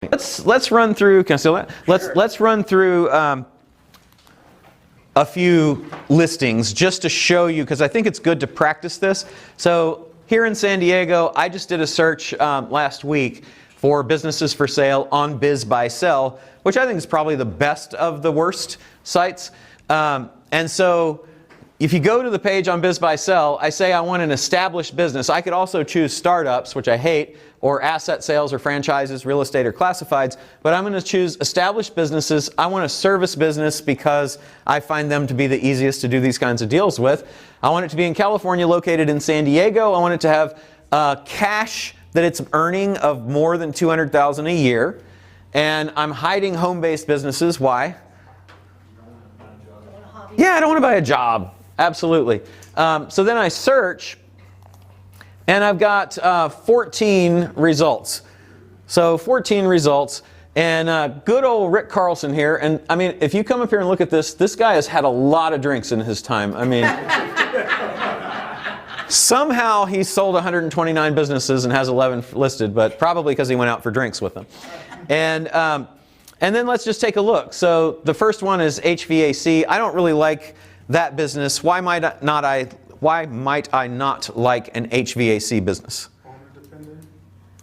Let's run through. Can I steal that? Let's run through a few listings just to show you, because I think it's good to practice this. So here in San Diego, I just did a search last week for businesses for sale on BizBuySell, which I think is probably the best of the worst sites. And so if you go to the page on BizBuySell, I say I want an established business. I could also choose startups, which I hate, or asset sales or franchises, real estate or classifieds, but I'm going to choose established businesses. I want a service business because I find them to be the easiest to do these kinds of deals with. I want it to be in California, located in San Diego. I want it to have cash that it's earning of more than $200,000 a year. And I'm hiding home-based businesses. Why? Yeah, I don't want to buy a job. Absolutely. So then I search, and I've got 14 results. So 14 results, and good old Rick Carlson here. And I mean, if you come up here and look at this, this guy has had a lot of drinks in his time. I mean, somehow he sold 129 businesses and has 11 listed, but probably because he went out for drinks with them. And then let's just take a look. So the first one is HVAC. I don't really like that business. Why might I not like an HVAC business? Owner dependent.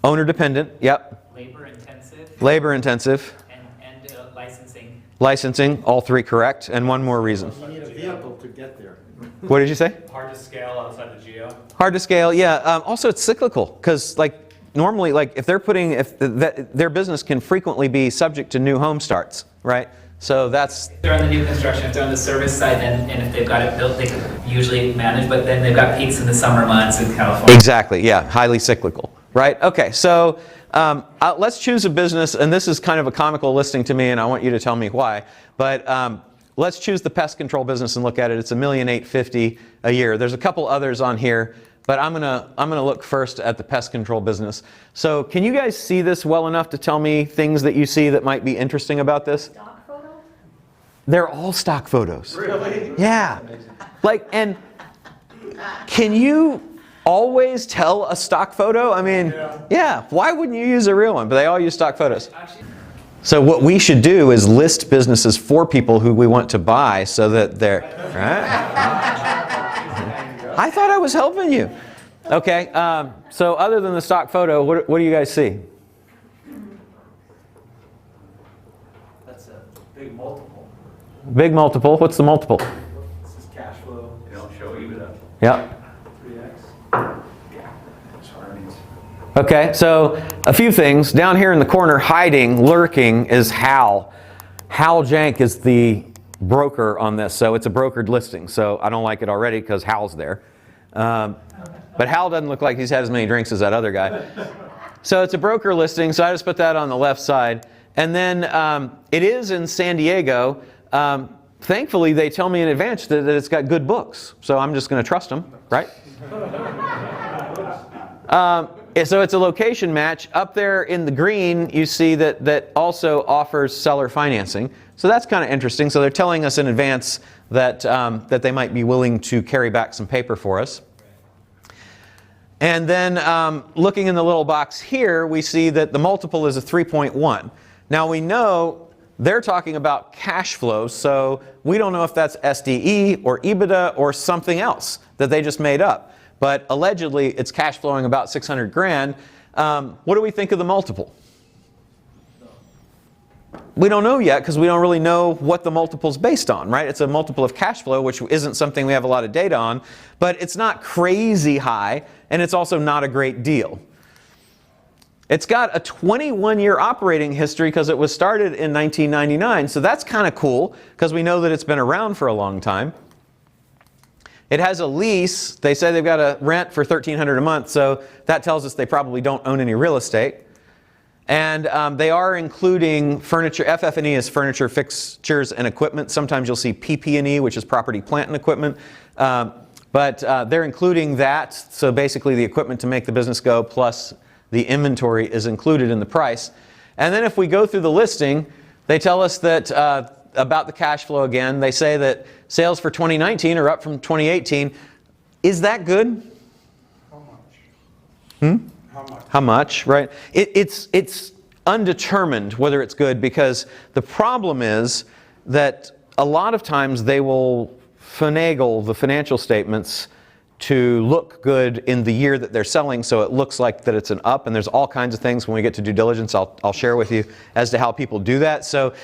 Owner dependent, yep. Labor intensive. Labor intensive. And licensing. Licensing, all three correct. And one more reason. You need a vehicle to get there. What did you say? Hard to scale outside the geo. Hard to scale, yeah. Also, it's cyclical, because like normally, like if they're putting, their business can frequently be subject to new home starts, right? So that's. If they're on the new construction, if they're on the service side, and if they've got it built, they can usually manage, but then they've got peaks in the summer months in California. Exactly, yeah, highly cyclical, right? Okay, so let's choose a business, and this is kind of a comical listing to me, and I want you to tell me why. But let's choose the pest control business and look at it. It's $1,850,000 a year. There's a couple others on here, but I'm gonna look first at the pest control business. So can you guys see this well enough to tell me things that you see that might be interesting about this? Stock photo? They're all stock photos. Really? Yeah. Like, and can you always tell a stock photo? I mean, yeah. Why wouldn't you use a real one? But they all use stock photos. So what we should do is list businesses for people who we want to buy so that they're, right? I thought I was helping you. Okay, so other than the stock photo, what do you guys see? That's a big multiple. Big multiple. What's the multiple? This is cash flow. They don't show EBITDA. Yep. 3x. Yeah. That's earnings. Okay, so a few things. Down here in the corner, hiding, lurking, is Hal. Hal Jank is the broker on this, so it's a brokered listing. So I don't like it already because Hal's there. But Hal doesn't look like he's had as many drinks as that other guy. So it's a broker listing, so I just put that on the left side. And then it is in San Diego. Thankfully, they tell me in advance that it's got good books. So I'm just going to trust them, right? So it's a location match. Up there in the green, you see that also offers seller financing. So that's kind of interesting. So they're telling us in advance that, that they might be willing to carry back some paper for us. And then looking in the little box here, we see that the multiple is a 3.1. Now we know they're talking about cash flows, so we don't know if that's SDE or EBITDA or something else that they just made up. But allegedly, it's cash flowing about 600 grand. What do we think of the multiple? We don't know yet because we don't really know what the multiple is based on, right? It's a multiple of cash flow, which isn't something we have a lot of data on, but it's not crazy high, and it's also not a great deal. It's got a 21-year operating history because it was started in 1999, so that's kind of cool because we know that it's been around for a long time. It has a lease. They say they've got a rent for $1,300 a month, so that tells us they probably don't own any real estate. And they are including furniture. FF&E is furniture, fixtures, and equipment. Sometimes you'll see PP&E, which is property, plant, and equipment. But they're including that. So basically the equipment to make the business go plus the inventory is included in the price. And then if we go through the listing, they tell us that about the cash flow again. They say that sales for 2019 are up from 2018. Is that good? How much? Hmm? How much? How much, right? It's undetermined whether it's good, because the problem is that a lot of times they will finagle the financial statements to look good in the year that they're selling, so it looks like that it's an up, and there's all kinds of things when we get to due diligence I'll share with you as to how people do that. So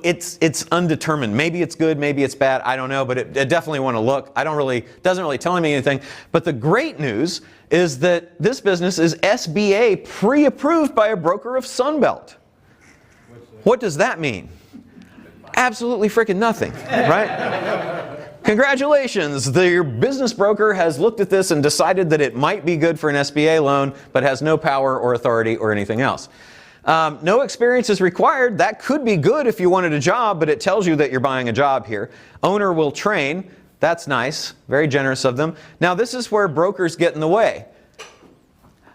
it's undetermined. Maybe it's good, maybe it's bad, I don't know, but it definitely want to look. Doesn't really tell me anything. But the great news is that this business is SBA pre-approved by a broker of Sunbelt. What does that mean? Absolutely freaking nothing, right? Congratulations, your business broker has looked at this and decided that it might be good for an SBA loan, but has no power or authority or anything else. No experience is required. That could be good if you wanted a job, but it tells you that you're buying a job here. Owner will train. That's nice. Very generous of them. Now, this is where brokers get in the way.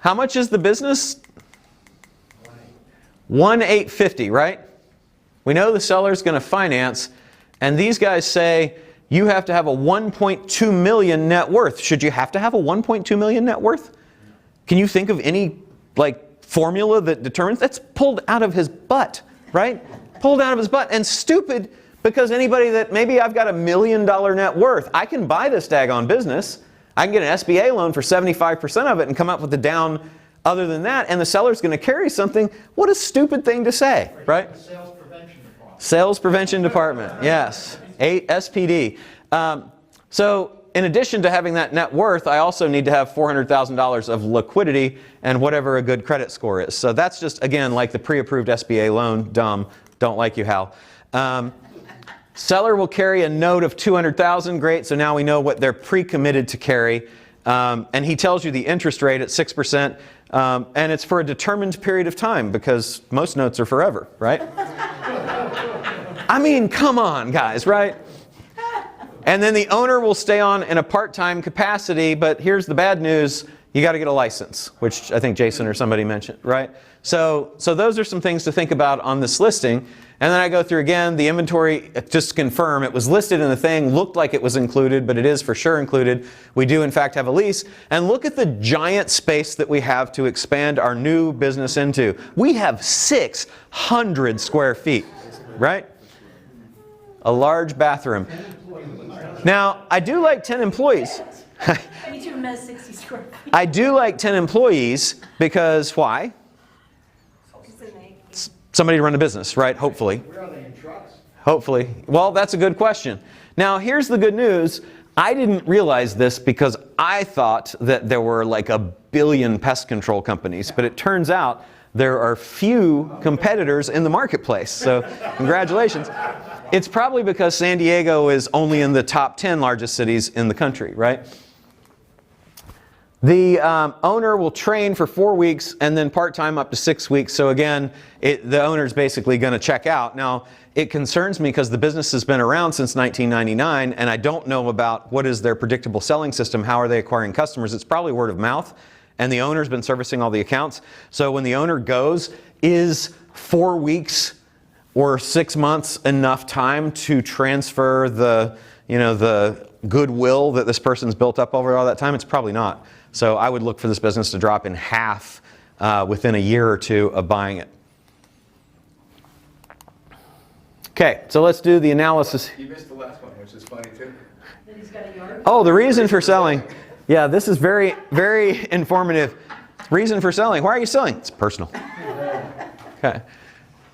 How much is the business? $1,850, right? We know the seller's going to finance, and these guys say you have to have a 1.2 million net worth. Should you have to have a 1.2 million net worth? Can you think of any formula that determines? That's pulled out of his butt, right? Pulled out of his butt, and stupid, because anybody that maybe I've got $1 million net worth, I can buy this daggone business. I can get an SBA loan for 75% of it and come up with the down other than that, and the seller's going to carry something. What a stupid thing to say, right? Sales prevention department. Sales Prevention Department, yes, SPD. So in addition to having that net worth, I also need to have $400,000 of liquidity and whatever a good credit score is. So that's just, again, like the pre-approved SBA loan. Dumb. Don't like you, Hal. Seller will carry a note of $200,000. Great. So now we know what they're pre-committed to carry. And he tells you the interest rate at 6%. And it's for a determined period of time, because most notes are forever, right? I mean, come on, guys, right? And then the owner will stay on in a part-time capacity, but here's the bad news. You got to get a license, which I think Jason or somebody mentioned, right? So those are some things to think about on this listing. And then I go through again the inventory, just to confirm it was listed in the thing, looked like it was included, but it is for sure included. We do in fact have a lease. And look at the giant space that we have to expand our new business into. We have 600 square feet, right? A large bathroom. Now, I do like 10 employees. Each of them has 60 square feet. I do like 10 employees because why? Somebody to run a business, right? Hopefully. Where are they, in trucks? Hopefully. Well, that's a good question. Now, here's the good news. I didn't realize this because I thought that there were like a billion pest control companies, but it turns out there are few competitors in the marketplace. So, congratulations. It's probably because San Diego is only in the top 10 largest cities in the country, right? The owner will train for 4 weeks and then part-time up to 6 weeks. So again, the owner's basically going to check out. Now, it concerns me because the business has been around since 1999, and I don't know about what is their predictable selling system. How are they acquiring customers? It's probably word of mouth, and the owner's been servicing all the accounts. So when the owner goes, is 4 weeks or 6 months enough time to transfer the goodwill that this person's built up over all that time? It's probably not. So I would look for this business to drop in half within a year or two of buying it. Okay, so let's do the analysis. You missed the last one, which is funny too. Then he's got a yard. Oh, the reason for selling. Yeah, this is very, very informative. Reason for selling. Why are you selling? It's personal. Okay.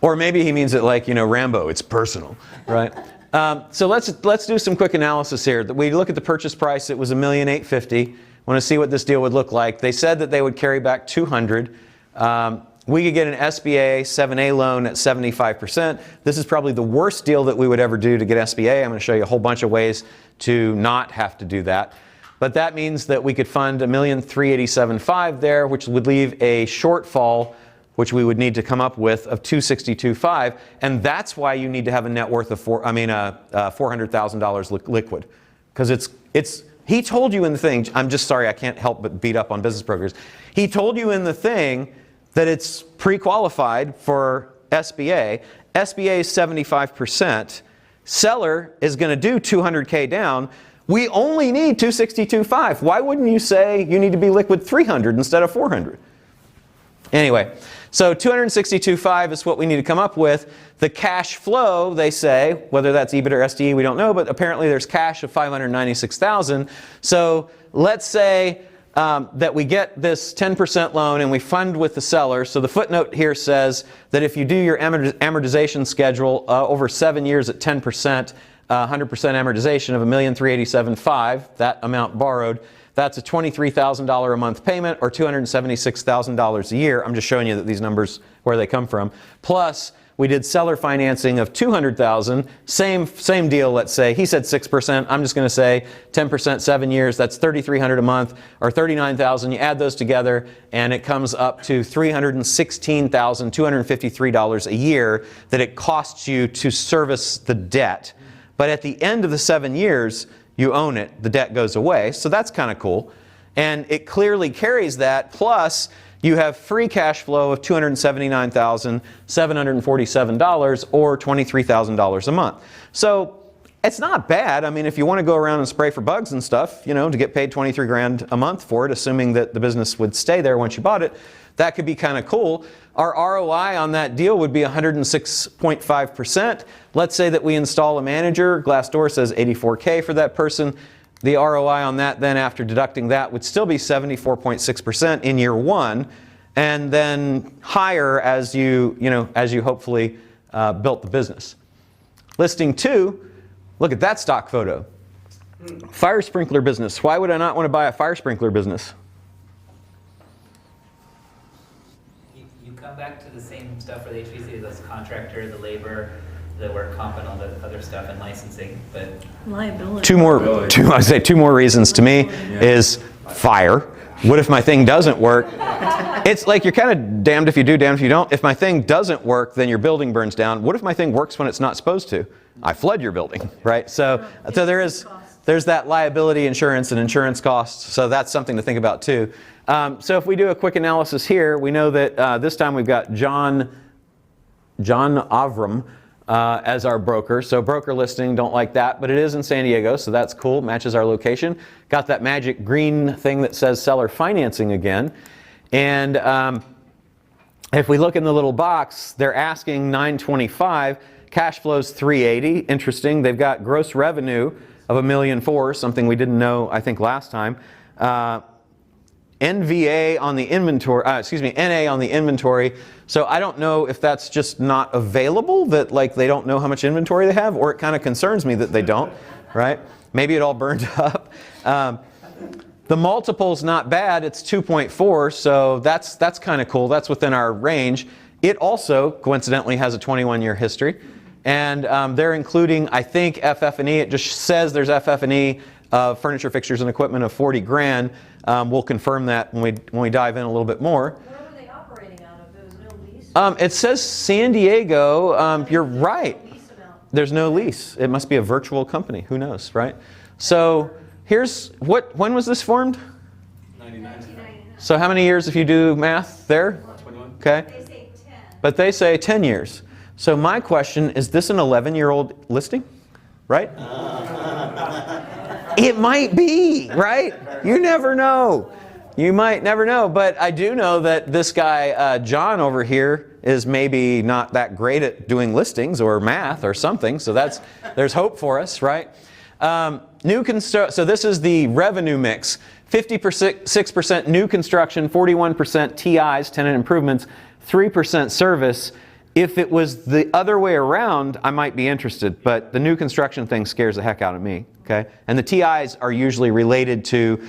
Or maybe he means it like, Rambo, it's personal, right? So let's do some quick analysis here. We look at the purchase price. It was $1,850,000. Want to see what this deal would look like. They said that they would carry back $200,000. We could get an SBA 7A loan at 75%. This is probably the worst deal that we would ever do to get SBA. I'm going to show you a whole bunch of ways to not have to do that. But that means that we could fund $1,387,500 there, which would leave a shortfall, which we would need to come up with, of $262,500, and that's why you need to have a net worth of $400,000 liquid, because it's. He told you in the thing. I'm just sorry, I can't help but beat up on business brokers. He told you in the thing that it's pre-qualified for SBA. SBA is 75%. Seller is going to do $200K down. We only need $262,500. Why wouldn't you say you need to be liquid $300 instead of $400? Anyway, So 262.5 is what we need to come up with. The cash flow, they say, whether that's EBIT or SDE, we don't know, but apparently there's cash of 596,000. So let's say that we get this 10% loan and we fund with the seller. So the footnote here says that if you do your amortization schedule over 7 years at 10%, 100% amortization of $1,387,500, that amount borrowed, that's a $23,000 a month payment or $276,000 a year. I'm just showing you that these numbers, where they come from. Plus, we did seller financing of $200,000. Same deal, let's say. He said 6%. I'm just going to say 10%, 7 years. That's $3,300 a month or $39,000. You add those together and it comes up to $316,253 a year that it costs you to service the debt. But at the end of the 7 years, you own it, the debt goes away. So that's kind of cool. And it clearly carries that. Plus, you have free cash flow of $279,747 or $23,000 a month. So it's not bad. I mean, if you want to go around and spray for bugs and stuff, you know, to get paid 23 grand a month for it, assuming that the business would stay there once you bought it, that could be kind of cool. Our ROI on that deal would be 106.5%. Let's say that we install a manager. Glassdoor says 84K for that person. The ROI on that then, after deducting that, would still be 74.6% in year one, and then higher as you hopefully built the business. Listing 2, look at that stock photo. Fire sprinkler business. Why would I not want to buy a fire sprinkler business? You come back to the same stuff for the HVAC, that's contractor, the labor, the work comp and all the other stuff and licensing, but Liability. Two more reasons to me is fire. What if my thing doesn't work? It's like you're kind of damned if you do, damned if you don't. If my thing doesn't work, then your building burns down. What if my thing works when it's not supposed to? I flood your building, right? So there's that liability insurance and insurance costs. So that's something to think about too. So if we do a quick analysis here, we know that this time we've got John Avram as our broker. So broker listing, don't like that, but it is in San Diego, so that's cool, matches our location. Got that magic green thing that says seller financing again. And if we look in the little box, they're asking $925, cash flows $380, interesting. They've got gross revenue of $1.4 million, something we didn't know, I think, last time. NVA on the inventory, NA on the inventory. So I don't know if that's just not available, that like they don't know how much inventory they have, or it kind of concerns me that they don't, right? Maybe it all burned up. The multiple's not bad, it's 2.4, so that's kind of cool. That's within our range. It also, coincidentally, has a 21-year history. And they're including, I think, FF&E. It just says there's FF&E of furniture, fixtures, and equipment of 40 grand. We'll confirm that when we dive in a little bit more. Where were they operating out of? There was no lease? It says San Diego. You're right. Lease amount. There's no lease. It must be a virtual company. Who knows, right? So here's when was this formed? 99. So how many years if you do math there? 21. Okay. They say 10. But they say 10 years. So my question, is this an 11-year-old listing? Right? It might be, right? You never know. You might never know. But I do know that this guy, John over here, is maybe not that great at doing listings or math or something. So there's hope for us, right? So this is the revenue mix. 56% new construction, 41% TIs, tenant improvements, 3% service. If it was the other way around, I might be interested, but the new construction thing scares the heck out of me, okay? And the TIs are usually related to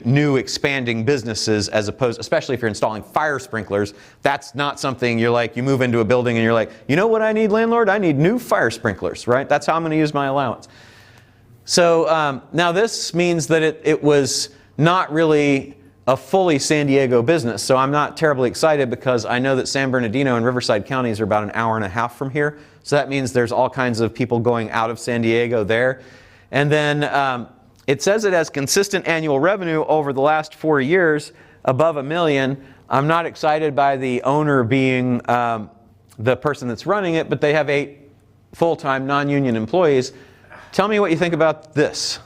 new expanding businesses, as opposed, especially if you're installing fire sprinklers. That's not something you're like, you move into a building and you're like, you know what I need, landlord? I need new fire sprinklers, right? That's how I'm gonna use my allowance. So now this means that it was not really a fully San Diego business. So I'm not terribly excited because I know that San Bernardino and Riverside counties are about an hour and a half from here. So that means there's all kinds of people going out of San Diego there. And then it says it has consistent annual revenue over the last 4 years, above $1 million. I'm not excited by the owner being the person that's running it, but they have 8 full-time non-union employees. Tell me what you think about this.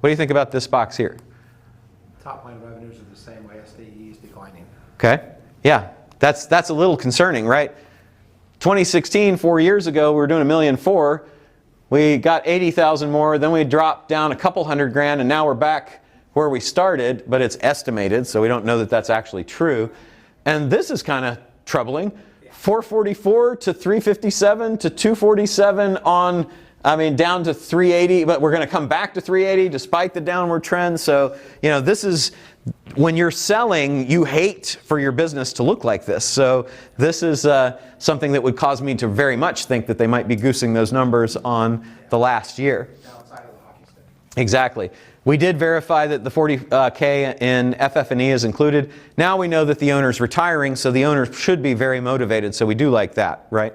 What do you think about this box here? Top line revenues are the same way, SDE is declining. Okay, yeah. That's a little concerning, right? 2016, 4 years ago, we were doing $1.4 million. We got 80,000 more, then we dropped down a couple hundred grand, and now we're back where we started, but it's estimated, so we don't know that that's actually true. And this is kind of troubling. 444 to 357 to 247 on, down to 380, but we're going to come back to 380 despite the downward trend. So, this is, when you're selling, you hate for your business to look like this. So this is something that would cause me to very much think that they might be goosing those numbers on the last year. Outside of the hockey stick. Exactly. We did verify that the 40K in FF&E is included. Now we know that the owner's retiring, so the owner should be very motivated, so we do like that, right?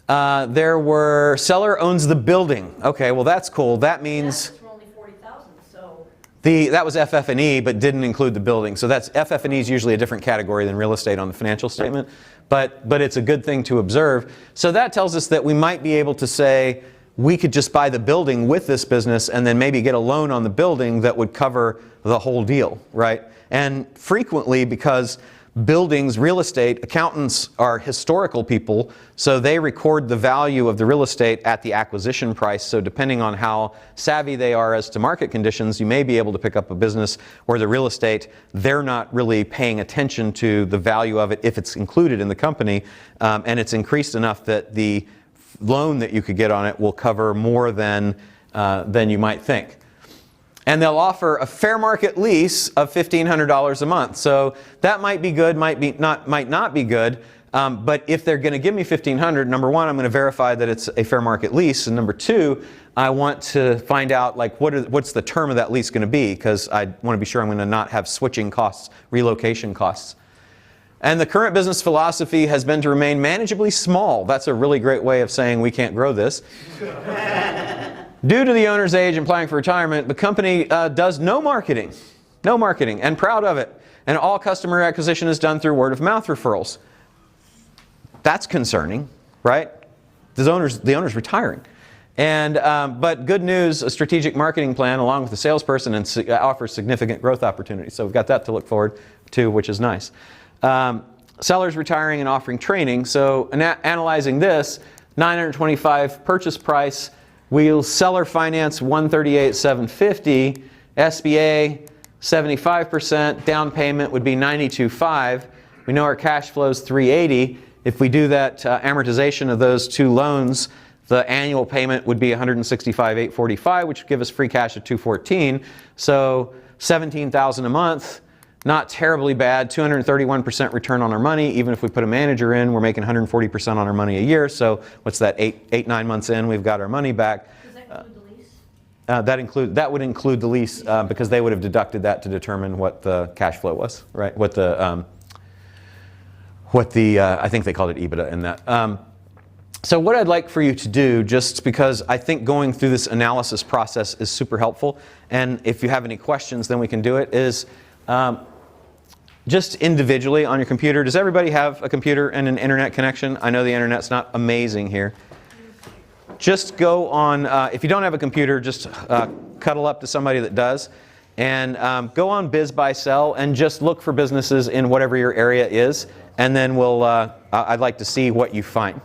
There were, seller owns the building. Okay, well that's cool. That means That's for only 40,000, so. that was FF&E, but didn't include the building. So that's FF&E is usually a different category than real estate on the financial statement, but it's a good thing to observe. So that tells us that we might be able to say, we could just buy the building with this business and then maybe get a loan on the building that would cover the whole deal, right? And frequently, because buildings, real estate, accountants are historical people, so they record the value of the real estate at the acquisition price. So depending on how savvy they are as to market conditions, you may be able to pick up a business where the real estate, they're not really paying attention to the value of it if it's included in the company, and it's increased enough that the loan that you could get on it will cover more than you might think. And they'll offer a fair market lease of $1,500 a month. So that might be good, might not be good. But if they're going to give me $1,500, number one, I'm going to verify that it's a fair market lease, and number two, I want to find out like what's the term of that lease going to be, because I want to be sure I'm going to not have switching costs, relocation costs. And the current business philosophy has been to remain manageably small. That's a really great way of saying we can't grow this. Due to the owner's age and planning for retirement, the company does no marketing, and proud of it. And all customer acquisition is done through word of mouth referrals. That's concerning, right? The owner's retiring. And but good news, a strategic marketing plan along with the salesperson and offers significant growth opportunities. So we've got that to look forward to, which is nice. Sellers retiring and offering training. So analyzing this, $925 purchase price. We'll seller finance $138,750, SBA 75%, down payment would be $92,500. We know our cash flow is $380,000. If we do that amortization of those two loans, the annual payment would be $165,845, which would give us free cash of $214,000. So $17,000 a month. Not terribly bad, 231% return on our money. Even if we put a manager in, we're making 140% on our money a year. So what's that, 9 months in, we've got our money back. Does that include the lease? That would include the lease because they would have deducted that to determine what the cash flow was, right? I think they called it EBITDA in that. So what I'd like for you to do, just because I think going through this analysis process is super helpful, and if you have any questions, then we can do it, is just individually on your computer. Does everybody have a computer and an internet connection? I know the internet's not amazing here. Just go on, if you don't have a computer, just cuddle up to somebody that does, and go on BizBuySell and just look for businesses in whatever your area is, and then I'd like to see what you find.